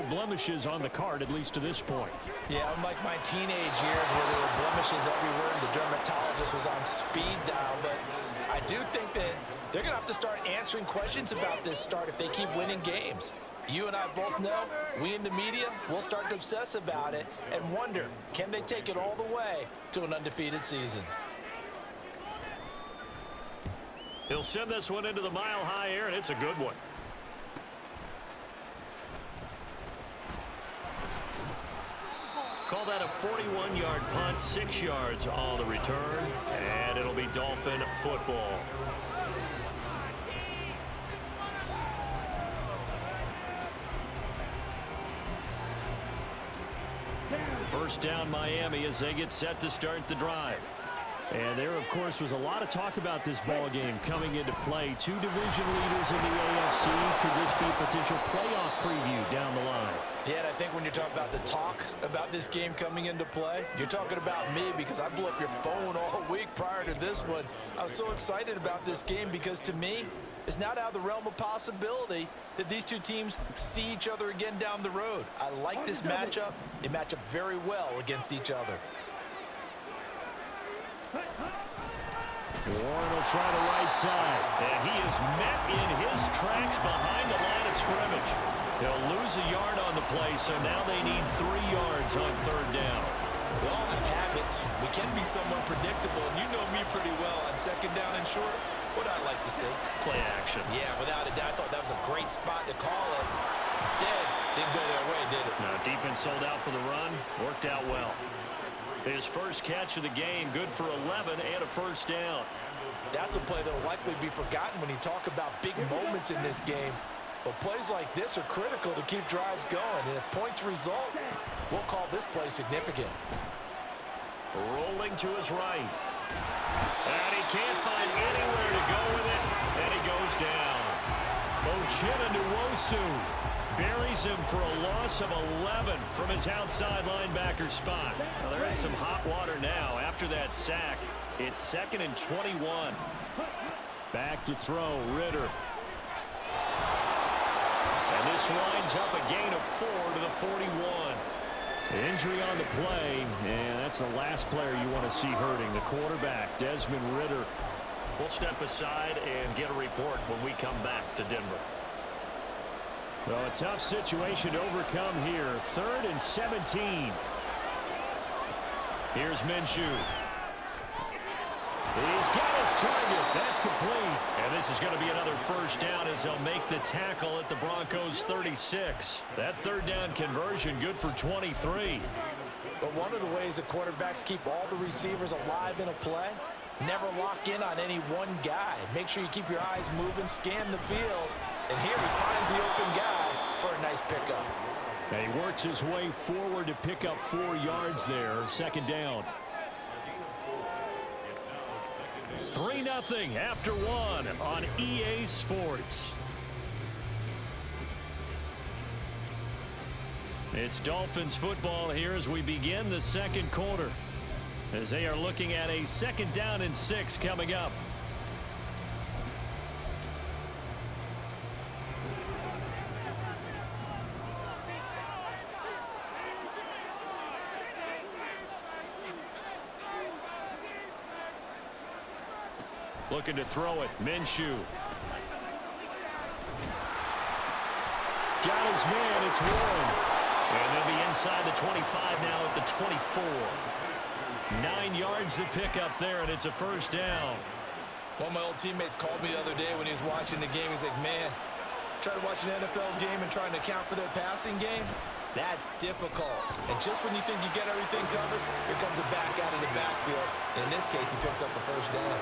blemishes on the card, at least to this point. Yeah, unlike my teenage years where there were blemishes everywhere and the dermatologist was on speed dial, but I do think that they're going to have to start answering questions about this start if they keep winning games. You and I both know, we in the media, will start to obsess about it and wonder, can they take it all the way to an undefeated season? He'll send this one into the mile-high air, and it's a good one. Call that a 41-yard punt, 6 yards on the return, and it'll be Dolphin football. First down Miami as they get set to start the drive. And there, of course, was a lot of talk about this ball game coming into play. Two division leaders in the AFC. Could this be a potential playoff preview down the line? Yeah, and I think when you're talking about the talk about this game coming into play, you're talking about me because I blew up your phone all week prior to this one. I was so excited about this game because, to me, it's not out of the realm of possibility that these two teams see each other again down the road. I like this matchup. They match up very well against each other. Warren will try the right side, and he is met in his tracks behind the line of scrimmage. They'll lose a yard on the play, so now they need 3 yards on third down. We all have habits. We can be somewhat predictable, and you know me pretty well on second down and short. What I like to see? Play action. Yeah, without a doubt. I thought that was a great spot to call it. Instead, didn't go their way, did it? No, defense sold out for the run. Worked out well. His first catch of the game, good for 11 and a first down. That's a play that will likely be forgotten when you talk about big moments in this game. But plays like this are critical to keep drives going. And if points result, we'll call this play significant. Rolling to his right. And he can't find anywhere to go with it. And he goes down. Uchenna Nwosu buries him for a loss of 11 from his outside linebacker spot. Well, they're in some hot water now. After that sack, it's 2nd and 21. Back to throw, Ritter. And this winds up a gain of 4 to the 41. Injury on the play, and that's the last player you want to see hurting, the quarterback, Desmond Ritter. We'll step aside and get a report when we come back to Denver. Well, a tough situation to overcome here. 3rd and 17. Here's Minshew. He's got his target. That's complete. And this is going to be another first down as they'll make the tackle at the Broncos 36. That third down conversion good for 23. But one of the ways that quarterbacks keep all the receivers alive in a play, never lock in on any one guy. Make sure you keep your eyes moving, scan the field. And here he finds the open guy for a nice pickup. And he works his way forward to pick up 4 yards there. 2nd down. 3-0 after 1 on EA Sports. It's Dolphins football here as we begin the second quarter, as they are looking at a 2nd down and 6 coming up. Looking to throw it. Minshew. Got his man. It's Warren. And they'll be inside the 25 now at the 24. 9 yards to pick up there, and it's a first down. One of my old teammates called me the other day when he was watching the game. He's like, man, try to watch an NFL game and trying to account for their passing game? That's difficult. And just when you think you get everything covered, here comes a back out of the backfield. And in this case, he picks up a first down.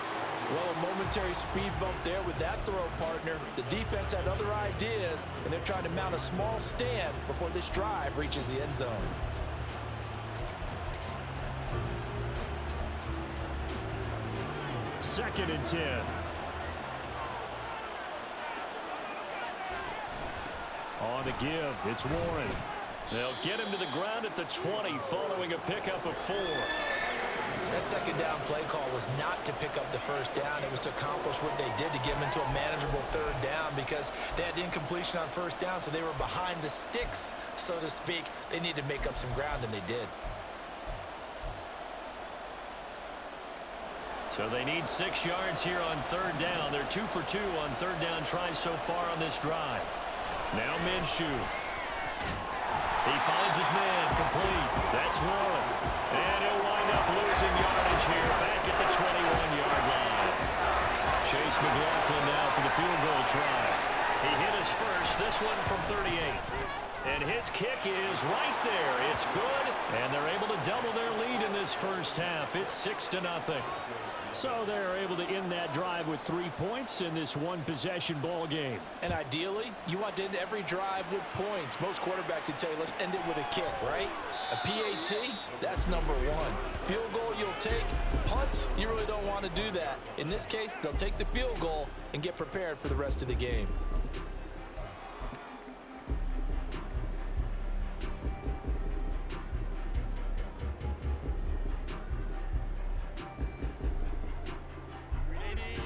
Well, a momentary speed bump there with that throw, partner. The defense had other ideas, and they're trying to mount a small stand before this drive reaches the end zone. Second and 10. On the give, it's Warren. They'll get him to the ground at the 20 following a pickup of 4. That second down play call was not to pick up the first down. It was to accomplish what they did to get them into a manageable third down because they had incompletion on first down, so they were behind the sticks, so to speak. They needed to make up some ground, and they did. So they need 6 yards here on third down. They're 2 for 2 on third down tries so far on this drive. Now Minshew. He finds his man, complete. That's Warren. And he'll wind up losing yardage here back at the 21-yard line. Chase McLaughlin now for the field goal try. He hit his first, this one from 38. And his kick is right there. It's good, and they're able to double their lead in this first half. It's 6-0. So they're able to end that drive with 3 points in this one-possession ball game. And ideally, you want to end every drive with points. Most quarterbacks would tell you, let's end it with a kick, right? A PAT, that's number one. Field goal you'll take. Punts, you really don't want to do that. In this case, they'll take the field goal and get prepared for the rest of the game.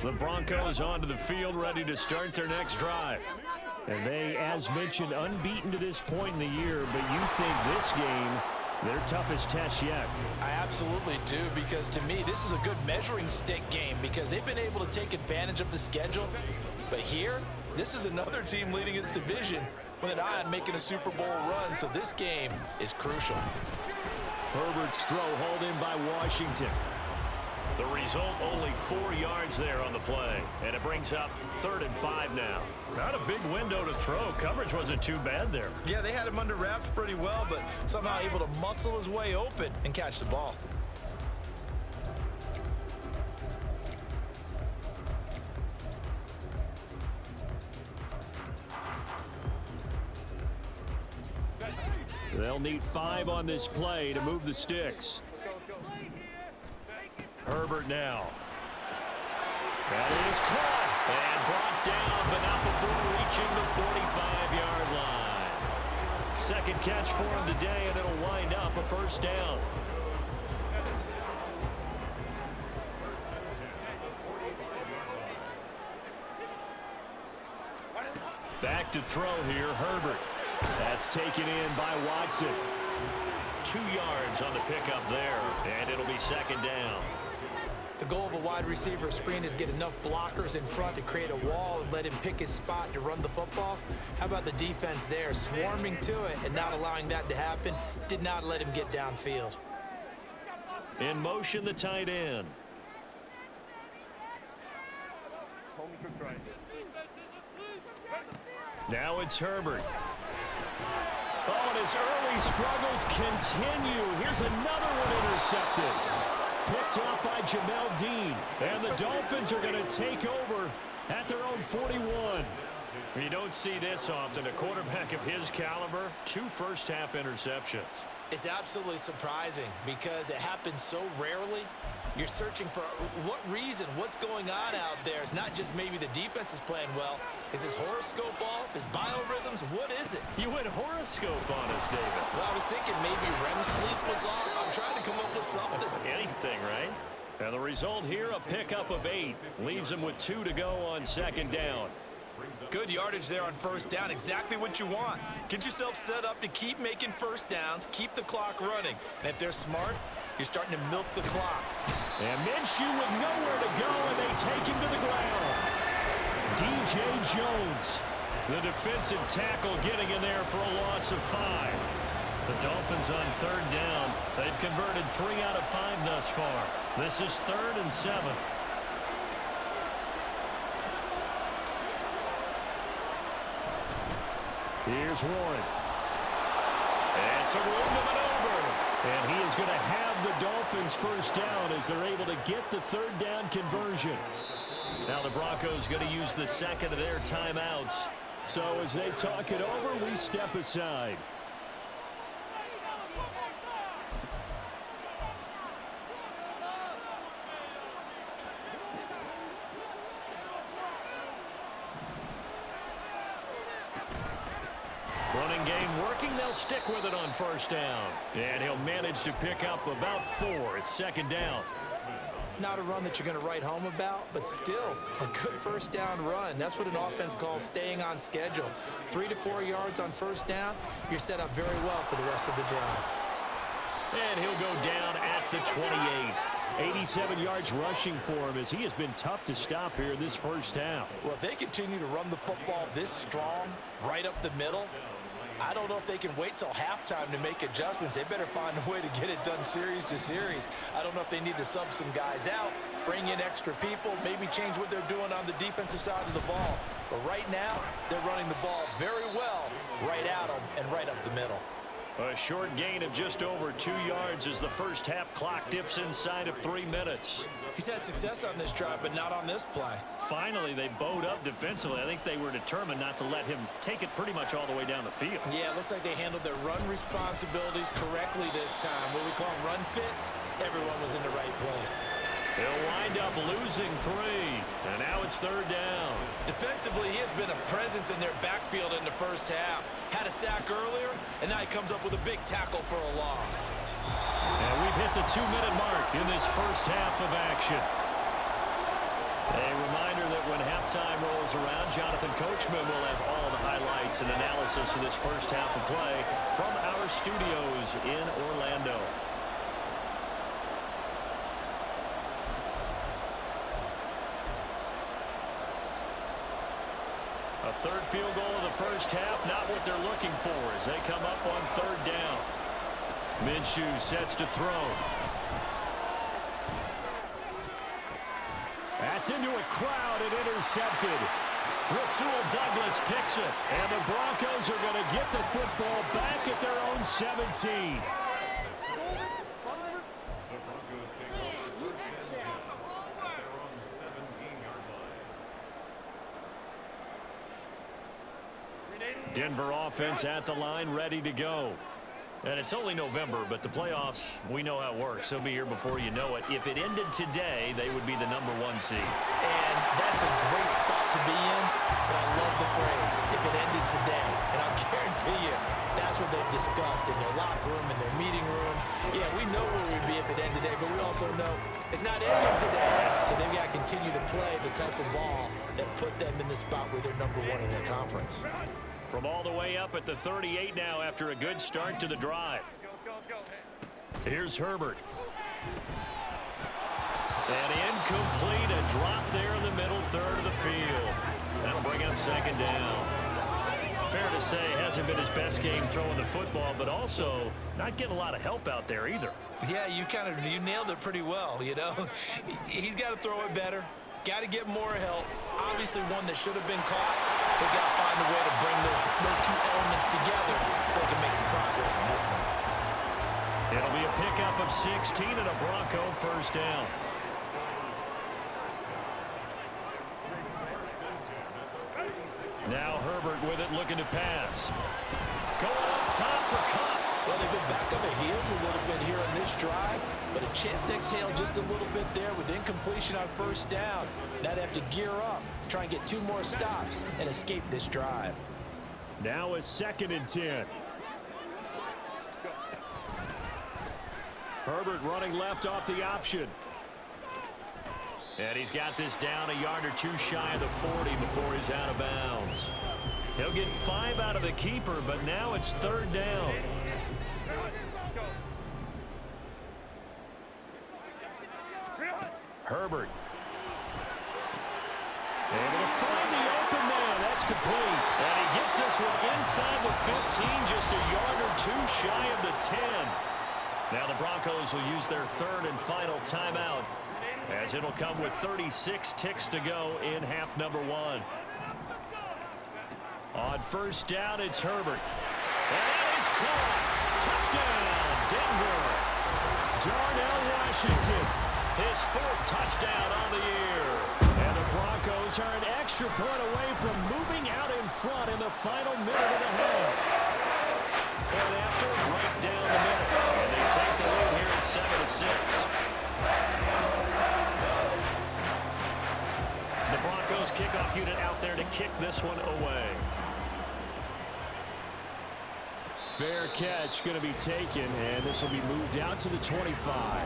The Broncos onto the field, ready to start their next drive. And they, as mentioned, unbeaten to this point in the year, but you think this game, their toughest test yet? I absolutely do, because to me, this is a good measuring stick game because they've been able to take advantage of the schedule. But here, this is another team leading its division with an eye on making a Super Bowl run, so this game is crucial. Herbert's throw hauled in by Washington. The result, only 4 yards there on the play. And it brings up 3rd and 5 now. Not a big window to throw. Coverage wasn't too bad there. Yeah, they had him under wraps pretty well, but somehow able to muscle his way open and catch the ball. They'll need 5 on this play to move the sticks. Herbert now. That is caught and brought down, but not before reaching the 45-yard line. Second catch for him today, and it'll wind up a first down. Back to throw here, Herbert. That's taken in by Watson. 2 yards on the pickup there, and it'll be second down. The goal of a wide receiver screen is get enough blockers in front to create a wall and let him pick his spot to run the football. How about the defense there, swarming to it and not allowing that to happen? Did not let him get downfield. In motion, the tight end. Now it's Herbert. Oh, and his early struggles continue. Here's another one intercepted. Picked off by Jamel Dean. And the Dolphins are going to take over at their own 41. You don't see this often. A quarterback of his caliber, 2 first-half interceptions. It's absolutely surprising because it happens so rarely. You're searching for what reason, what's going on out there. It's not just maybe the defense is playing well. Is his horoscope off? His biorhythms? What is it? You went horoscope on us, David. Well, I was thinking maybe REM sleep was off. I'm trying to come up with something. Anything, right? And the result here, a pickup of 8. Leaves him with 2 to go on second down. Good yardage there on first down. Exactly what you want. Get yourself set up to keep making first downs, keep the clock running. And if they're smart, you're starting to milk the clock. And Minshew with nowhere to go, and they take him to the ground. DJ Jones, the defensive tackle, getting in there for a loss of 5. The Dolphins on third down. They've converted 3 out of 5 thus far. This is 3rd and 7. Here's Warren. And some room to maneuver. And he is going to have the Dolphins first down as they're able to get the third down conversion. Now the Broncos going to use the second of their timeouts. So as they talk it over, we step aside. Running game working. They'll stick with it on first down. And he'll manage to pick up about 4. It's second down. Not a run that you're going to write home about, but still a good first down run. That's what an offense calls staying on schedule. 3 to 4 yards on first down, you're set up very well for the rest of the drive. And he'll go down at the 28. 87 yards rushing for him as he has been tough to stop here this first half. Well, if they continue to run the football this strong, right up the middle, I don't know if they can wait till halftime to make adjustments. They better find a way to get it done series to series. I don't know if they need to sub some guys out, bring in extra people, maybe change what they're doing on the defensive side of the ball. But right now, they're running the ball very well right at them and right up the middle. A short gain of just over 2 yards as the first half clock dips inside of 3 minutes. He's had success on this drive, but not on this play. Finally, they bowed up defensively. I think they were determined not to let him take it pretty much all the way down the field. Yeah, it looks like they handled their run responsibilities correctly this time. What we call run fits, everyone was in the right place. They'll wind up losing 3, and now it's third down. Defensively, he has been a presence in their backfield in the first half. Had a sack earlier, and now he comes up with a big tackle for a loss. And we've hit the 2-minute mark in this first half of action. A reminder that when halftime rolls around, Jonathan Coachman will have all the highlights and analysis of this first half of play from our studios in Orlando. A third field goal of the first half, not what they're looking for as they come up on third down. Minshew sets to throw. That's into a crowd and intercepted. Rasul Douglas picks it, and the Broncos are going to get the football back at their own 17. Denver offense at the line, ready to go. And it's only November, but the playoffs, we know how it works. They'll be here before you know it. If it ended today, they would be the #1 seed. And that's a great spot to be in, but I love the phrase, if it ended today. And I'll guarantee you, that's what they've discussed in their locker room, in their meeting rooms. Yeah, we know where we'd be if it ended today, but we also know it's not ending today. So they've got to continue to play the type of ball that put them in the spot where they're #1 in their conference. From all the way up at the 38 now after a good start to the drive. Here's Herbert. And incomplete, a drop there in the middle third of the field. That'll bring up second down. Fair to say, hasn't been his best game throwing the football, but also not getting a lot of help out there either. Yeah, you nailed it pretty well, you know. He's got to throw it better. Got to get more help. Obviously one that should have been caught. They've got to find a way to bring those two elements together so they can make some progress in this one. It'll be a pickup of 16 and a Bronco first down. Now Herbert with it, looking to pass. Going up top for Kupp. Well, they've been back on their heels a little bit here on this drive, but a chance to exhale just a little bit there with incompletion on first down. Now they have to gear up, try and get 2 more stops, and escape this drive. Now a 2nd and 10. Herbert running left off the option. And he's got this down a yard or 2 shy of the 40 before he's out of bounds. He'll get 5 out of the keeper, but now it's third down. Herbert. Able to find the open man. That's complete. And he gets this one inside the 15, just a yard or 2 shy of the 10. Now the Broncos will use their 3rd and final timeout, as it'll come with 36 ticks to go in half number 1. On first down, it's Herbert. And that is caught. Touchdown, Denver. Darnell Washington, his 4th touchdown on the year. And the Broncos are an extra point away from moving out in front in the final minute of the half. And after, right down the middle. And they take the lead here at 7-6. The Broncos kickoff unit out there to kick this one away. fair catch going to be taken, and this will be moved out to the 25.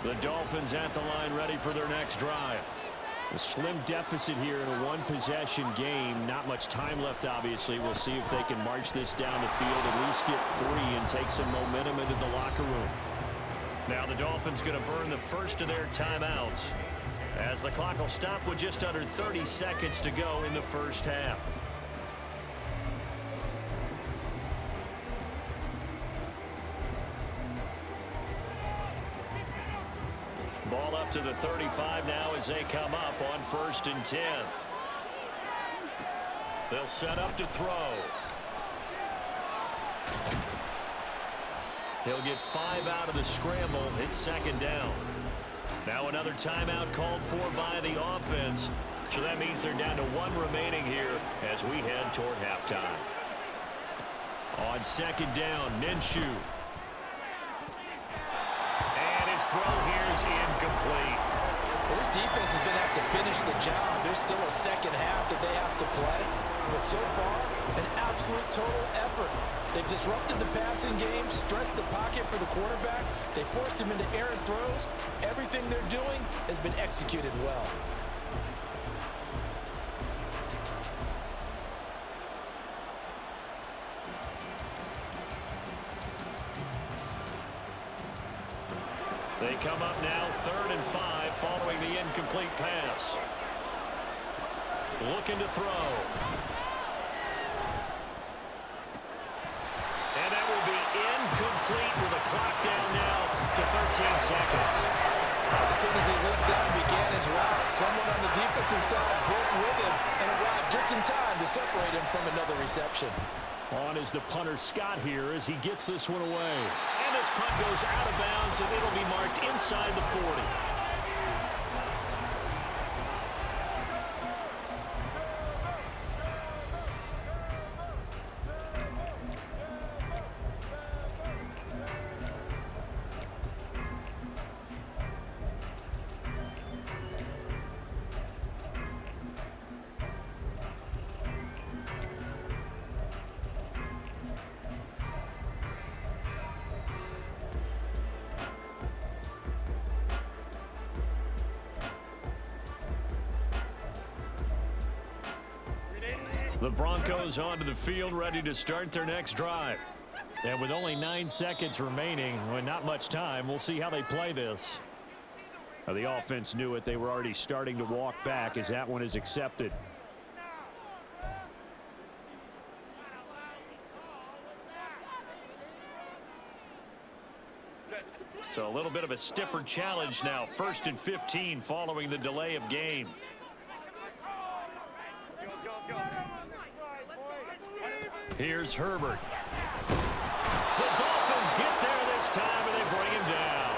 The Dolphins at the line ready for their next drive. A slim deficit here in a one-possession game. Not much time left, obviously. We'll see if they can march this down the field, at least get 3 and take some momentum into the locker room. Now the Dolphins going to burn the first of their timeouts as the clock will stop with just under 30 seconds to go in the first half. Ball up to the 35 now as they come up on 1st and 10. They'll set up to throw. He'll get 5 out of the scramble. It's 2nd down. Now another timeout called for by the offense. So that means they're down to 1 remaining here as we head toward halftime. On 2nd down, Minshew. His throw here is incomplete. Well, this defense is going to have to finish the job. There's still a second half that they have to play. But so far, an absolute total effort. They've disrupted the passing game, stressed the pocket for the quarterback. They forced him into errant throws. Everything they're doing has been executed well. They come up now 3rd and 5 following the incomplete pass. Looking to throw. And that will be incomplete with the clock down now to 13 seconds. As soon as he looked down and began his route, someone on the defensive side broke with him and arrived just in time to separate him from another reception. On is the punter Scott here as he gets this one away. And this punt goes out of bounds, and it'll be marked inside the 40. The Broncos onto the field ready to start their next drive. And with only 9 seconds remaining, and not much time, we'll see how they play this. Now, the offense knew it. They were already starting to walk back as that one is accepted. So a little bit of a stiffer challenge now. 1st and 15 following the delay of game. Here's Herbert. The Dolphins get there this time, and they bring him down.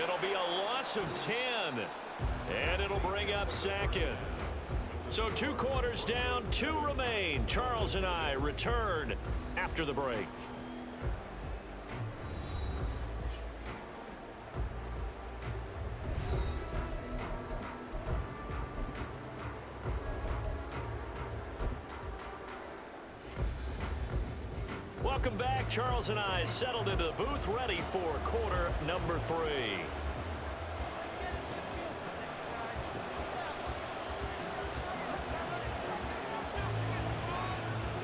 It'll be a loss of 10, and it'll bring up 2nd. So 2 quarters down, 2 remain. Charles and I return after the break. Welcome back. Charles and I settled into the booth, ready for quarter number 3.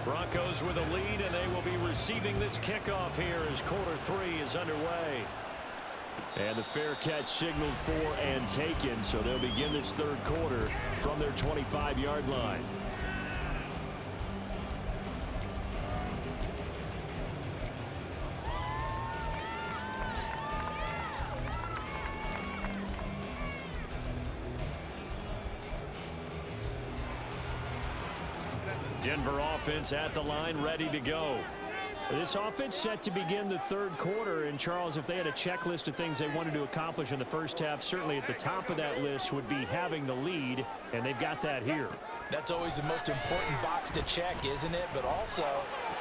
Broncos with a lead, and they will be receiving this kickoff here as quarter 3 is underway. And the fair catch signaled for and taken, so they'll begin this 3rd quarter from their 25-yard line. Denver offense at the line, ready to go. This offense set to begin the 3rd quarter. And, Charles, if they had a checklist of things they wanted to accomplish in the first half, certainly at the top of that list would be having the lead, and they've got that here. That's always the most important box to check, isn't it? But also,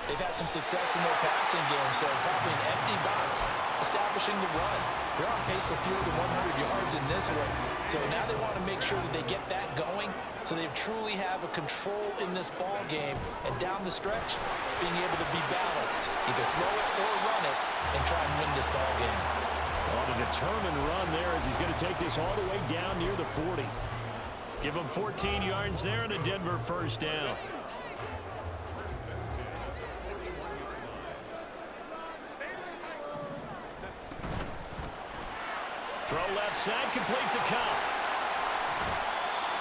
They've had some success in their passing game, so probably an empty box, establishing the run. They're on pace for fewer than 100 yards in this one, so now they want to make sure that they get that going so they truly have a control in this ball game, and down the stretch, being able to be balanced, either throw it or run it, and try and win this ball game. On a determined run there as he's going to take this all the way down near the 40. Give him 14 yards there and a Denver first down. Throw left side, complete to Kupp.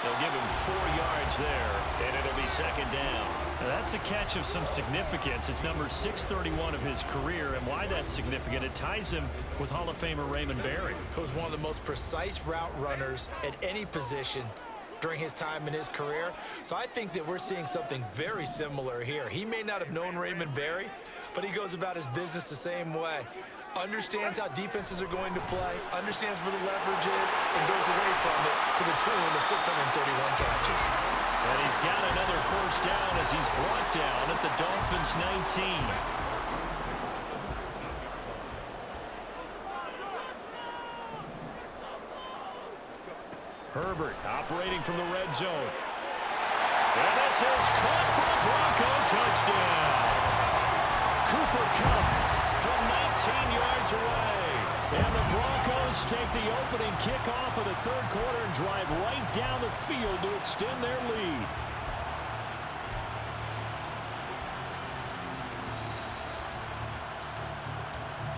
They'll give him 4 yards there, and it'll be second down. Now that's a catch of some significance. It's number 631 of his career, and why that's significant, it ties him with Hall of Famer Raymond Berry. He was one of the most precise route runners at any position during his time in his career. So I think that we're seeing something very similar here. He may not have known Raymond Berry, but he goes about his business the same way. Understands how defenses are going to play, understands where the leverage is, and goes away from it to the tune of 631 catches. And he's got another first down as he's brought down at the Dolphins' 19. Herbert operating from the red zone. And this is caught for a Bronco touchdown. Cooper Kupp from 19 yards away. And the Broncos take the opening kickoff of the third quarter and drive right down the field to extend their lead.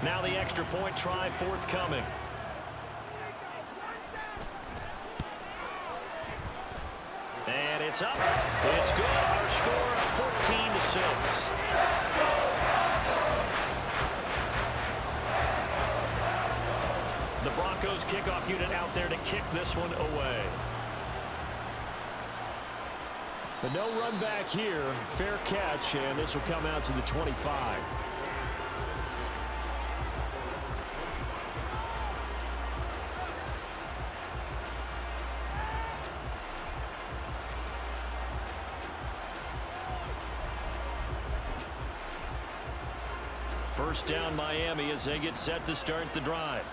Now the extra point try forthcoming. And it's up. It's good. Our score 14-6. The Broncos kickoff unit out there to kick this one away. But no run back here. Fair catch, and this will come out to the 25. First down Miami as they get set to start the drive.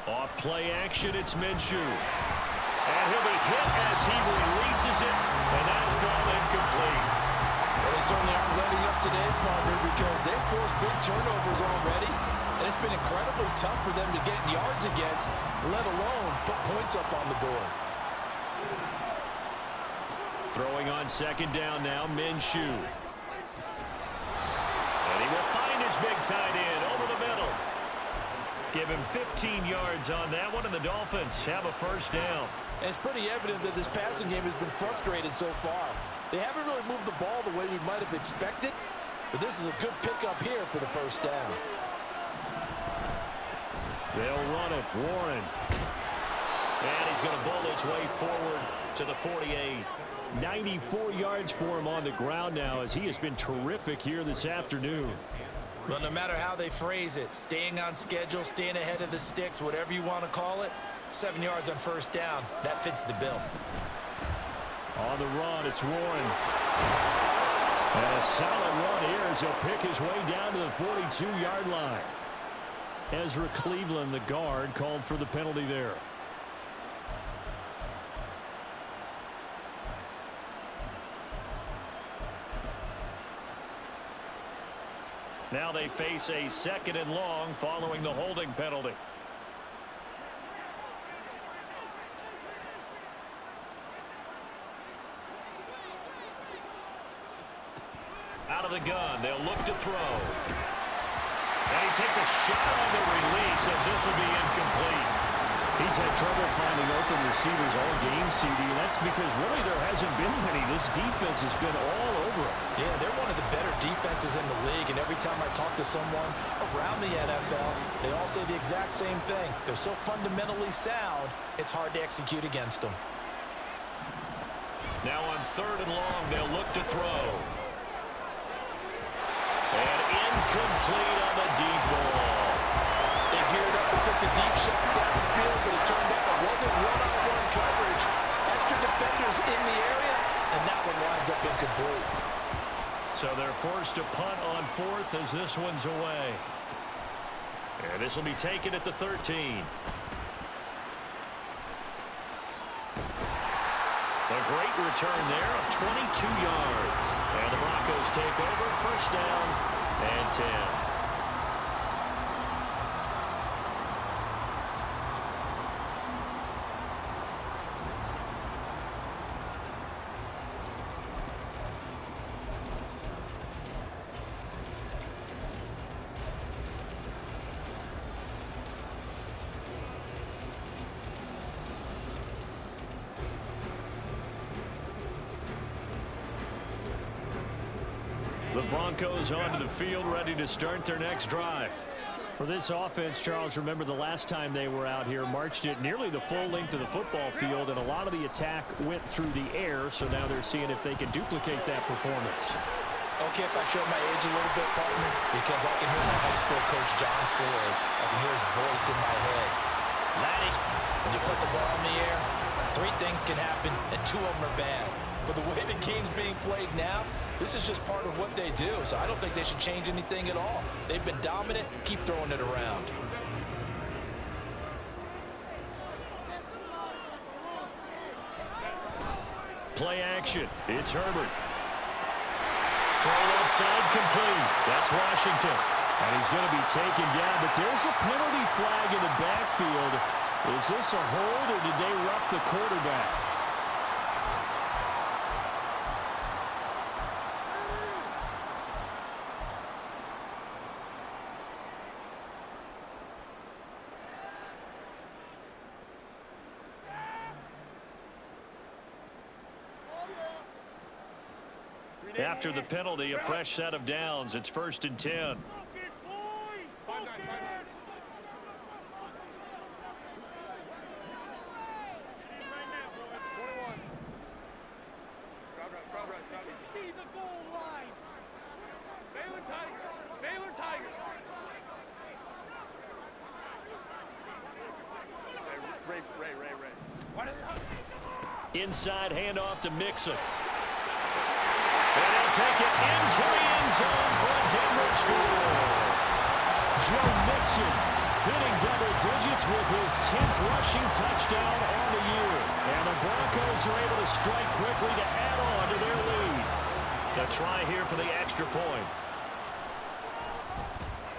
Off play action, it's Minshew. And he'll be hit as he releases it, and that'll fall incomplete. Well, they certainly aren't letting up today, partner, because they've forced big turnovers already, and it's been incredibly tough for them to get yards against, let alone put points up on the board. Throwing on second down now, Minshew. And he will find his big tight end over the middle. Give him 15 yards on that one, and the Dolphins have a first down. And it's pretty evident that this passing game has been frustrated so far. They haven't really moved the ball the way we might have expected, but this is a good pickup here for the first down. They'll run it, Warren. And he's going to bowl his way forward to the 48. 94 yards for him on the ground now as he has been terrific here this afternoon. Well, no matter how they phrase it, staying on schedule, staying ahead of the sticks, whatever you want to call it, 7 yards on first down, that fits the bill. On the run, it's Warren. And a solid run here as he'll pick his way down to the 42-yard line. Ezra Cleveland, the guard, called for the penalty there. Now they face a second and long following the holding penalty. Out of the gun, they'll look to throw. And he takes a shot on the release as this will be incomplete. He's had trouble finding open receivers all game, CD, and that's because really there hasn't been many. This defense has been all over him. Yeah, they're one of the better defenses in the league, and every time I talk to someone around the NFL, they all say the exact same thing. They're so fundamentally sound, it's hard to execute against them. Now on third and long, they'll look to throw. And incomplete on the deep ball. They geared up and took the deep shot downfield, but it turned out it wasn't one-on-one coverage. Extra defenders in the area, and that one winds up incomplete. So they're forced to punt on fourth as this one's away. And this will be taken at the 13. A great return there of 22 yards. And the Broncos take over, first down and 10. The Broncos onto the field, ready to start their next drive. For this offense, Charles, remember the last time they were out here, marched it nearly the full length of the football field, and a lot of the attack went through the air, so now they're seeing if they can duplicate that performance. Okay, if I show my age a little bit, partner, because I can hear my high school coach, John Floyd. I can hear his voice in my head. Laddie, when you put the ball in the air, three things can happen, and two of them are bad. But the way the game's being played now, this is just part of what they do, so I don't think they should change anything at all. They've been dominant. Keep throwing it around. Play action. It's Herbert. Throw left side complete. That's Washington. And he's going to be taken down, but there's a penalty flag in the backfield. Is this a hold, or did they rough the quarterback? After the penalty, a fresh set of downs. It's first and 10. Inside handoff to Mixon. And they'll take it into the end zone for a Denver score. Joe Mixon hitting double digits with his 10th rushing touchdown on the year. And the Broncos are able to strike quickly to add on to their lead. A try here for the extra point.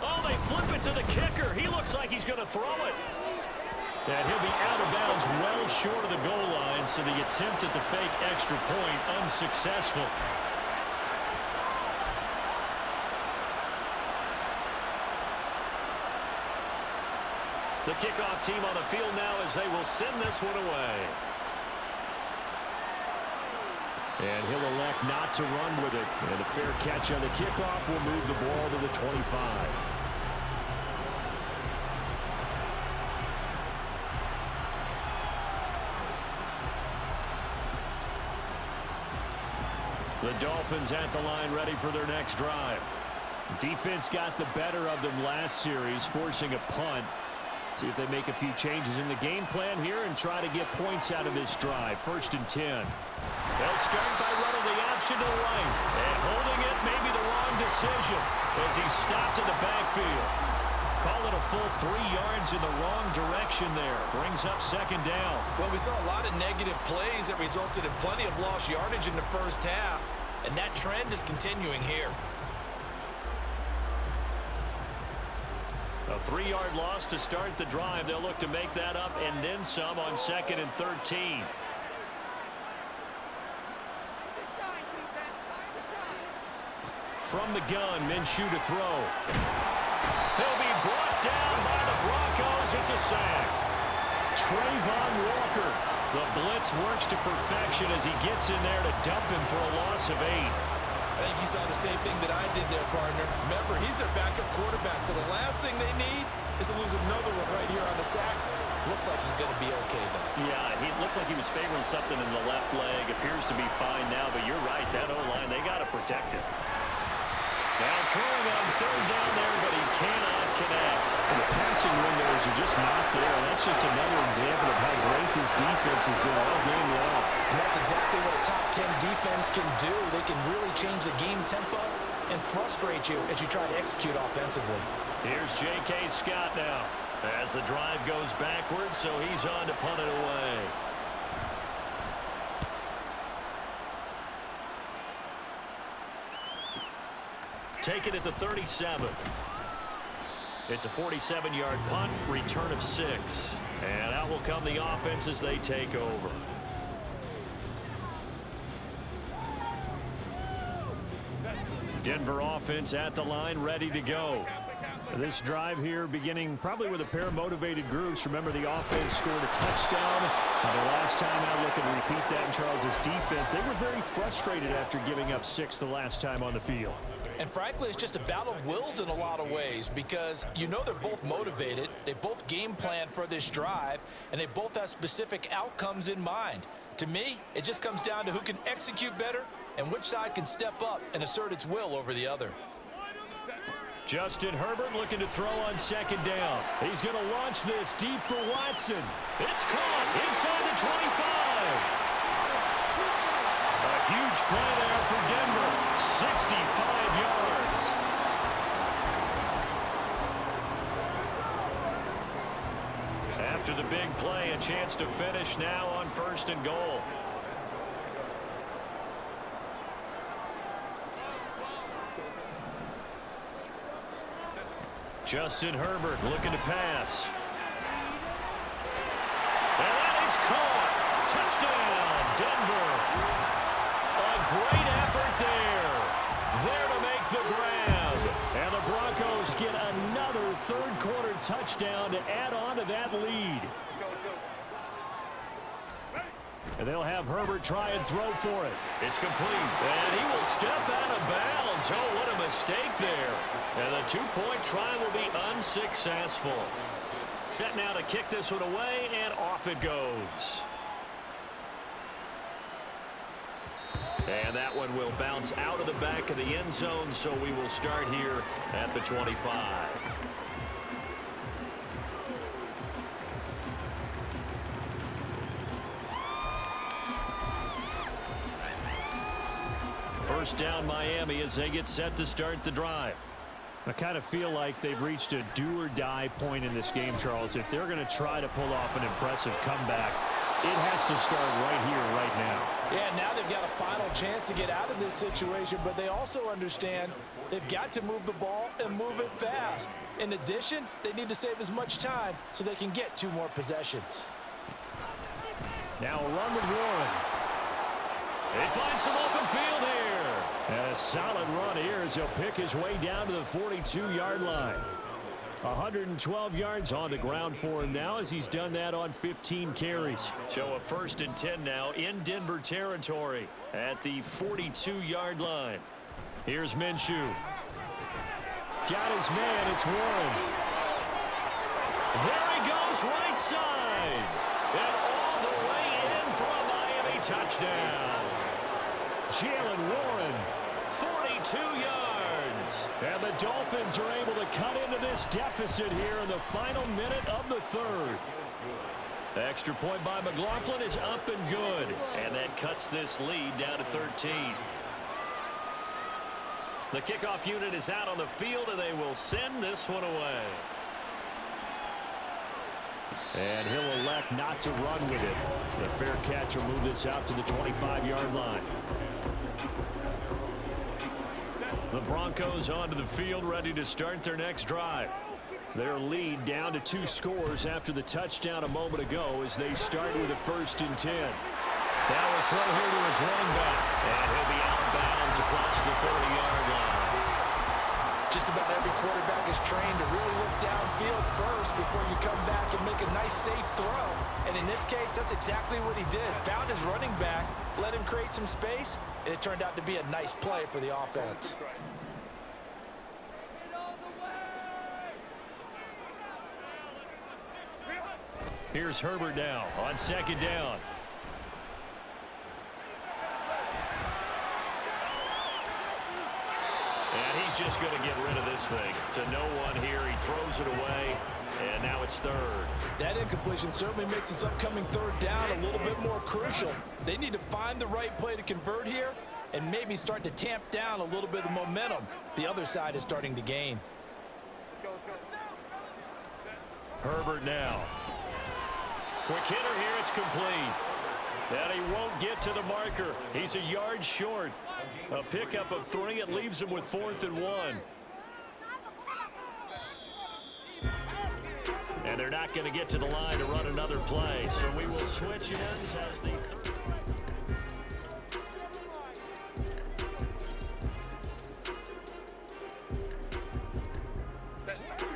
Oh, they flip it to the kicker. He looks like he's going to throw it. And he'll be out of bounds well short of the goal line, so the attempt at the fake extra point unsuccessful. The kickoff team on the field now as they will send this one away. And he'll elect not to run with it. And a fair catch on the kickoff will move the ball to the 25. The Dolphins at the line, ready for their next drive. Defense got the better of them last series, forcing a punt. See if they make a few changes in the game plan here and try to get points out of this drive. First and 10. They'll start by running the option to the right. And holding it, maybe the wrong decision as he stopped in the backfield. Call it a full 3 yards in the wrong direction there. Brings up second down. Well, we saw a lot of negative plays that resulted in plenty of lost yardage in the first half, and that trend is continuing here. A 3-yard loss to start the drive. They'll look to make that up and then some on second and 13. From the gun, Minshew to throw. He'll be brought down by the Broncos. It's a sack. Trayvon Walker. The blitz works to perfection as he gets in there to dump him for a loss of 8. I think you saw the same thing that I did there, partner. Remember, he's their backup quarterback, so the last thing they need is to lose another one right here on the sack. Looks like he's going to be okay, though. Yeah, he looked like he was favoring something in the left leg. Appears to be fine now, but you're right. That O-line, they got to protect it. Now throwing on third down there, but he cannot connect. And the passing window is are just not there. And that's just another example of how great this defense has been all game long. And that's exactly what a top 10 defense can do. They can really change the game tempo and frustrate you as you try to execute offensively. Here's J.K. Scott now as the drive goes backwards, so he's on to punt it away. Take it at the 37. It's a 47-yard punt, return of 6. And out will come the offense as they take over. Denver offense at the line, ready to go. This drive here beginning probably with a pair of motivated groups. Remember, the offense scored a touchdown. The last time out, looking to repeat that in Charles' defense. They were very frustrated after giving up 6 the last time on the field. And frankly, it's just a battle of wills in a lot of ways because you know they're both motivated. They both game plan for this drive, and they both have specific outcomes in mind. To me, it just comes down to who can execute better and which side can step up and assert its will over the other. Justin Herbert looking to throw on second down. He's going to launch this deep for Watson. It's caught inside the 25. A huge play there for Denver. 65 yards. After the big play, a chance to finish now on 1st and goal. Justin Herbert looking to pass. And that is caught. Touchdown, Denver. A great effort there. There to make the grab. And the Broncos get another third-quarter touchdown to add on to that lead. And they'll have Herbert try and throw for it. It's complete. And he will step out of bounds. Oh, what a mistake there. And the two-point try will be unsuccessful. Set now to kick this one away, and off it goes. And that one will bounce out of the back of the end zone, so we will start here at the 25. First down Miami as they get set to start the drive. I kind of feel like they've reached a do-or-die point in this game, Charles. If they're going to try to pull off an impressive comeback, it has to start right here, right now. Yeah, now they've got a final chance to get out of this situation, but they also understand they've got to move the ball and move it fast. In addition, they need to save as much time so they can get 2 more possessions. Now a run with Warren. They find some open field here. And a solid run here as he'll pick his way down to the 42-yard line. 112 yards on the ground for him now as he's done that on 15 carries. So a 1st and 10 now in Denver territory at the 42-yard line. Here's Minshew. Got his man. It's Warren. There he goes, right side. And all the way in for a Miami touchdown. Jaylen Warren. 42 yards. And the Dolphins are able to cut into this deficit here in the final minute of the 3rd. Extra point by McLaughlin is up and good. And that cuts this lead down to 13. The kickoff unit is out on the field, and they will send this one away. And he'll elect not to run with it. The fair catch will move this out to the 25-yard line. The Broncos onto the field, ready to start their next drive. Their lead down to 2 scores after the touchdown a moment ago as they start with a 1st and 10. Now a throw here to his running back. And he'll be out of bounds across the 30-yard line. Just about every quarterback is trained to really look downfield first before you come back and make a nice, safe throw. And in this case, that's exactly what he did. Found his running back, let him create some space, and it turned out to be a nice play for the offense. Here's Herbert now on 2nd down. And he's just going to get rid of this thing. To no one here. He throws it away. And now it's third. That incompletion certainly makes this upcoming third down a little bit more crucial. They need to find the right play to convert here and maybe start to tamp down a little bit of momentum the other side is starting to gain. Herbert now. Quick hitter here, it's complete. And he won't get to the marker. He's a yard short. A pickup of 3. It leaves him with 4th and 1. And they're not going to get to the line to run another play. So we will switch ends as the...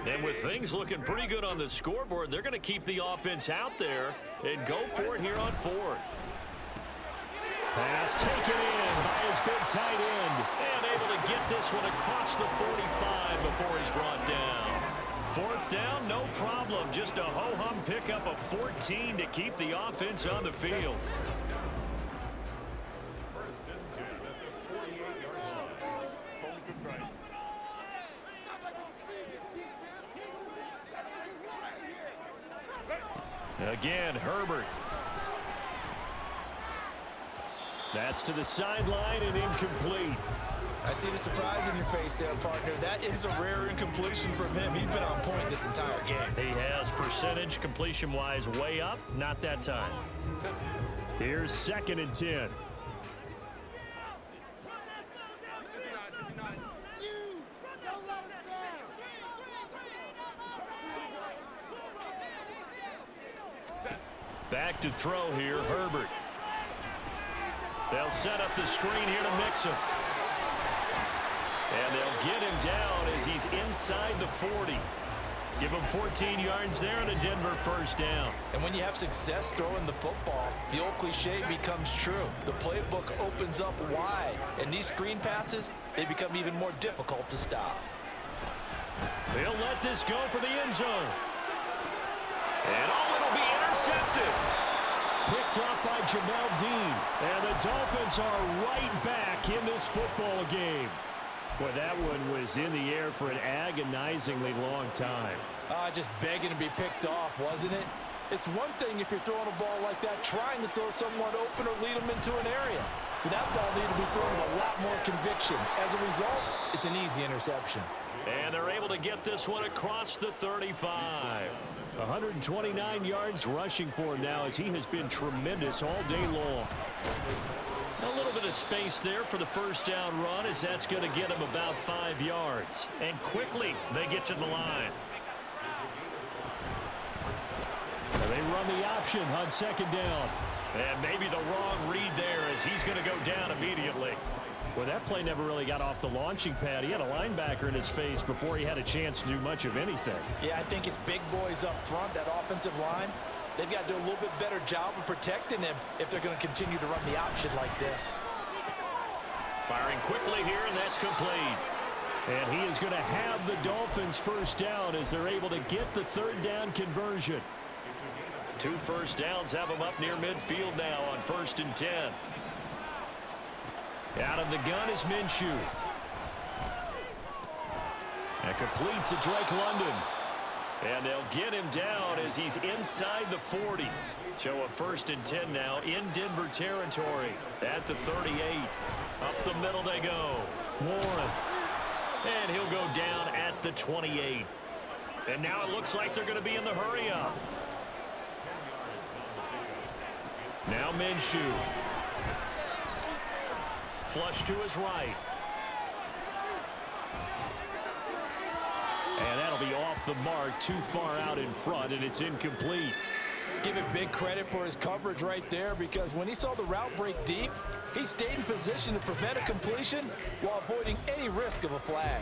And with things looking pretty good on the scoreboard, they're going to keep the offense out there and go for it here on 4th. Pass taken in by his big tight end. And able to get this one across the 45 before he's brought down. 4th down, no problem. Just a ho-hum pickup of 14 to keep the offense on the field. Again, Herbert. That's to the sideline and incomplete. I see the surprise in your face there, partner. That is a rare incompletion from him. He's been on point this entire game. He has percentage completion-wise way up. Not that time. Here's 2nd and 10. Back to throw here, Herbert. They'll set up the screen here to mix him. And they'll get him down as he's inside the 40. Give him 14 yards there and a Denver 1st down. And when you have success throwing the football, the old cliche becomes true. The playbook opens up wide, and these screen passes, they become even more difficult to stop. They'll let this go for the end zone. And it'll be intercepted. Picked off by Jamel Dean. And the Dolphins are right back in this football game. Boy, that one was in the air for an agonizingly long time. Just begging to be picked off, wasn't it? It's one thing if you're throwing a ball like that, trying to throw someone open or lead them into an area. But that ball needed to be thrown with a lot more conviction. As a result, it's an easy interception. And they're able to get this one across the 35. 129 yards rushing for him now as he has been tremendous all day long. A little bit of space there for the 1st down run as that's going to get him about 5 yards. And quickly they get to the line. They run the option on 2nd down. And maybe the wrong read there as he's going to go down immediately. Well, that play never really got off the launching pad. He had a linebacker in his face before he had a chance to do much of anything. Yeah, I think it's big boys up front, that offensive line. They've got to do a little bit better job of protecting him if they're going to continue to run the option like this. Firing quickly here, and that's complete. And he is going to have the Dolphins 1st down as they're able to get the 3rd down conversion. 2 first downs have him up near midfield now on 1st and 10. Out of the gun is Minshew. And complete to Drake London. And they'll get him down as he's inside the 40. So a 1st and 10 now in Denver territory at the 38. Up the middle they go. Warren. And he'll go down at the 28. And now it looks like they're going to be in the hurry up. Now Minshew. Flush to his right. And that'll be off the mark, too far out in front, and it's incomplete. Give it big credit for his coverage right there, because when he saw the route break deep, he stayed in position to prevent a completion while avoiding any risk of a flag.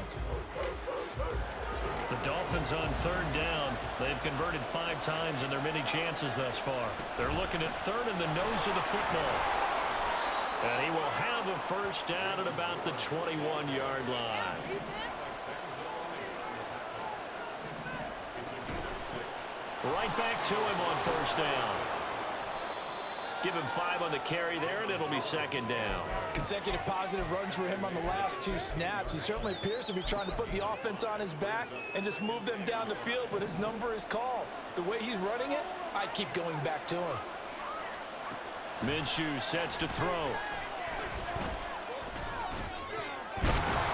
The Dolphins on 3rd down. They've converted 5 times in their many chances thus far. They're looking at 3rd in the nose of the football. And he will have a 1st down at about the 21-yard line. Right back to him on 1st down. Give him 5 on the carry there, and it'll be second down. Consecutive positive runs for him on the last 2 snaps. He certainly appears to be trying to put the offense on his back and just move them down the field, but his number is called. The way he's running it, I'd keep going back to him. Minshew sets to throw.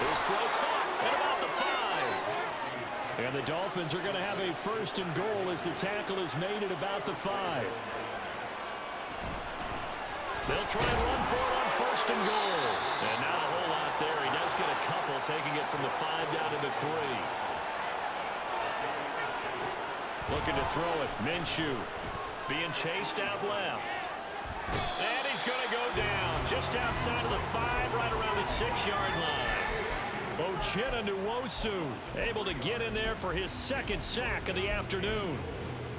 His throw caught at about the 5. And the Dolphins are going to have a first and goal as the tackle is made at about the 5. They'll try and run for it on first and goal. And not a whole lot there. He does get a couple, taking it from the 5 down to the 3. Looking to throw it. Minshew being chased out left. And he's going to go down just outside of the 5, right around the 6-yard line. Uchenna Nwosu able to get in there for his 2nd sack of the afternoon.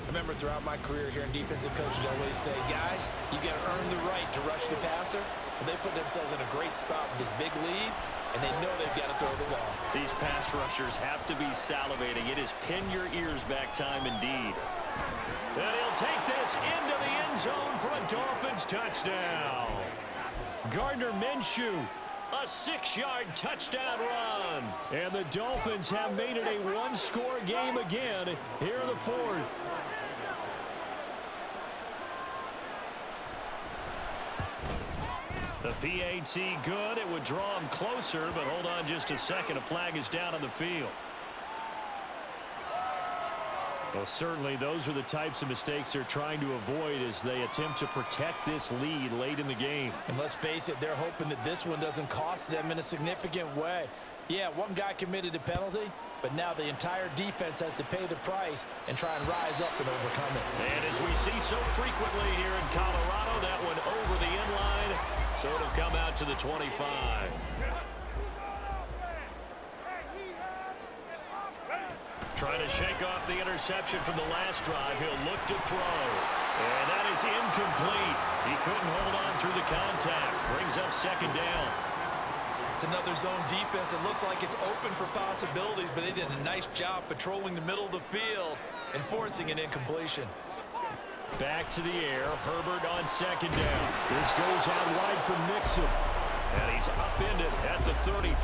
I remember throughout my career here in defensive coaches always say, guys, you got to earn the right to rush the passer. And they put themselves in a great spot with this big lead, and they know they've got to throw the ball. These pass rushers have to be salivating. It is pin your ears back time indeed. And he'll take this into the end zone for a Dolphins touchdown. Gardner Minshew, a 6-yard touchdown run. And the Dolphins have made it a 1-score game again here in the 4th. The PAT good. It would draw him closer, but hold on just a second. A flag is down on the field. Well, certainly those are the types of mistakes they're trying to avoid as they attempt to protect this lead late in the game. And let's face it, they're hoping that this one doesn't cost them in a significant way. Yeah, one guy committed a penalty, but now the entire defense has to pay the price and try and rise up and overcome it. And as we see so frequently here in Colorado, that one over the end line, so it'll come out to the 25. Trying to shake off the interception from the last drive. He'll look to throw. And that is incomplete. He couldn't hold on through the contact. Brings up second down. It's another zone defense. It looks like it's open for possibilities, but they did a nice job patrolling the middle of the field and forcing an incompletion. Back to the air. Herbert on second down. This goes out wide for Mixon. And he's upended at the 33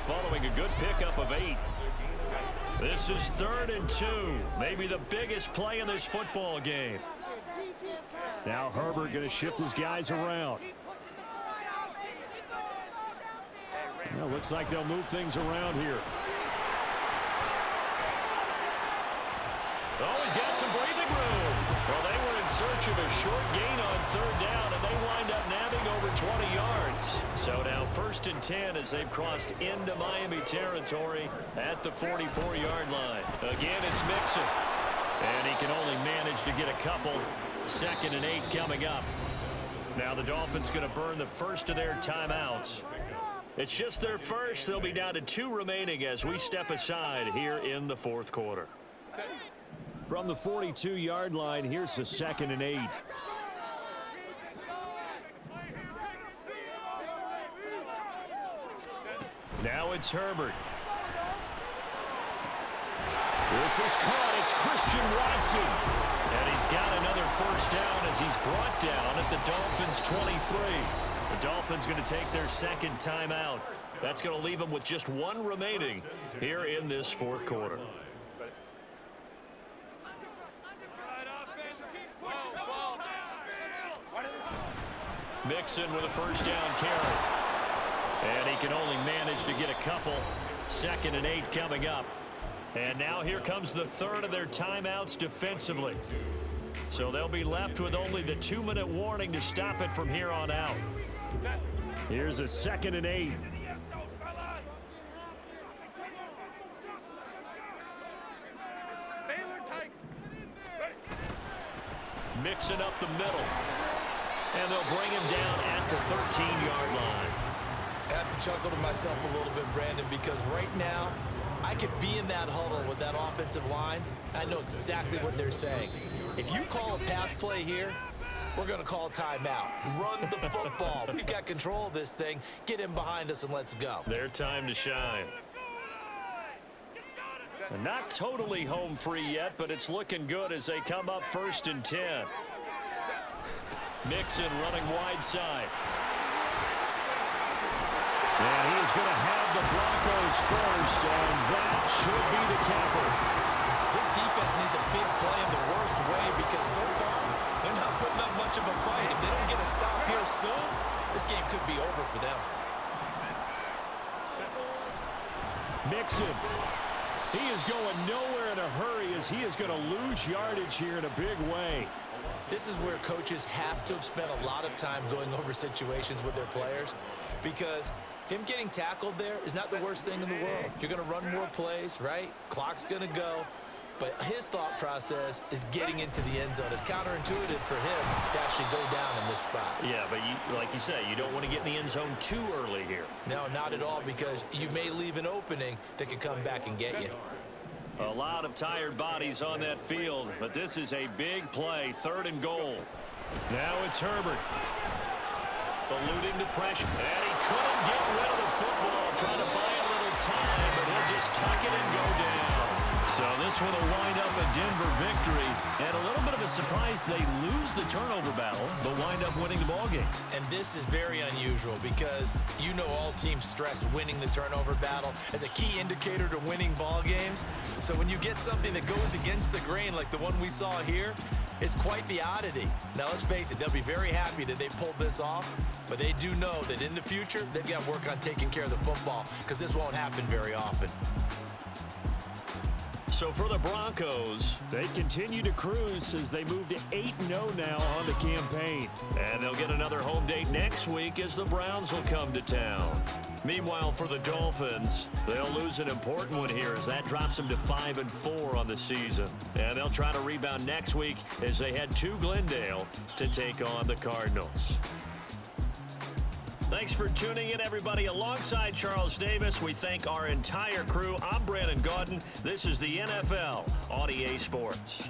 following a good pickup of 8. This is 3rd and 2. Maybe the biggest play in this football game. Now Herbert going to shift his guys around. Well, looks like they'll move things around here. Oh, he's got some breathing room. Well, they were in search of a short gain on 3rd down, and they wind up nabbing over 20 yards. So now 1st and 10 as they've crossed into Miami territory at the 44-yard line. Again, it's Mixon. And he can only manage to get a couple. 2nd and 8 coming up. Now the Dolphins going to burn the first of their timeouts. It's just their first. They'll be down to 2 remaining as we step aside here in the 4th quarter. From the 42-yard line, here's the 2nd and 8. Now it's Herbert. This is caught. It's Christian Watson. And he's got another first down as he's brought down at the Dolphins' 23. The Dolphins going to take their 2nd timeout. That's going to leave them with just 1 remaining here in this 4th quarter. Mixon with a first down carry. And he can only manage to get a couple. 2nd and 8 coming up. And now here comes the 3rd of their timeouts defensively. So they'll be left with only the 2-minute warning to stop it from here on out. Here's a 2nd and 8. Mixing up the middle. And they'll bring him down at the 13-yard line. I have to chuckle to myself a little bit, Brandon, because right now, I could be in that huddle with that offensive line. I know exactly what they're saying. If you call a pass play here, we're going to call a timeout. Run the football. We've got control of this thing. Get in behind us and let's go. Their time to shine. Not totally home free yet, but it's looking good as they come up 1st and 10. Mixon running wide side. And he is going to have the Broncos first, and that should be the capper. This defense needs a big play in the worst way because so far they're not putting up much of a fight. If they don't get a stop here soon, this game could be over for them. Mixon. He is going nowhere in a hurry as he is going to lose yardage here in a big way. This is where coaches have to have spent a lot of time going over situations with their players because him getting tackled there is not the worst thing in the world. You're going to run more plays, right? Clock's going to go. But his thought process is getting into the end zone. It's counterintuitive for him to actually go down in this spot. Yeah, but like you say, you don't want to get in the end zone too early here. No, not at all, because you may leave an opening that could come back and get you. A lot of tired bodies on that field, but this is a big play, 3rd and goal. Now it's Herbert. Eluding the pressure. And he couldn't get rid of the football, trying to buy a little time, but he'll just tuck it and go down. So this one will wind up a Denver victory, and a little bit of a surprise they lose the turnover battle, but wind up winning the ballgame. And this is very unusual because you know all teams stress winning the turnover battle as a key indicator to winning ball games. So when you get something that goes against the grain like the one we saw here, it's quite the oddity. Now let's face it, they'll be very happy that they pulled this off, but they do know that in the future they've got to work on taking care of the football because this won't happen very often. So for the Broncos, They continue to cruise as they move to 8-0 now on the campaign. and they'll get another home date next week as the Browns will come to town. Meanwhile, for the Dolphins, they'll lose an important one here as that drops them to 5-4 on the season. And they'll try to rebound next week as they head to Glendale to take on the Cardinals. Thanks for tuning in, everybody. Alongside Charles Davis, we thank our entire crew. I'm Brandon Gaudin. This is the NFL on EA Sports.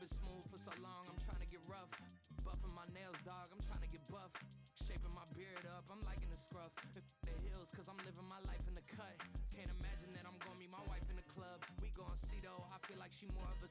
been smooth for so long, I'm trying to get rough. Buffing my nails, dog, I'm trying to get buff. Shaping my beard up, I'm liking the scruff. The hills, cause I'm living my life in the cut. Can't imagine that I'm gonna meet my wife in the club. We gon' see though, I feel like she more of a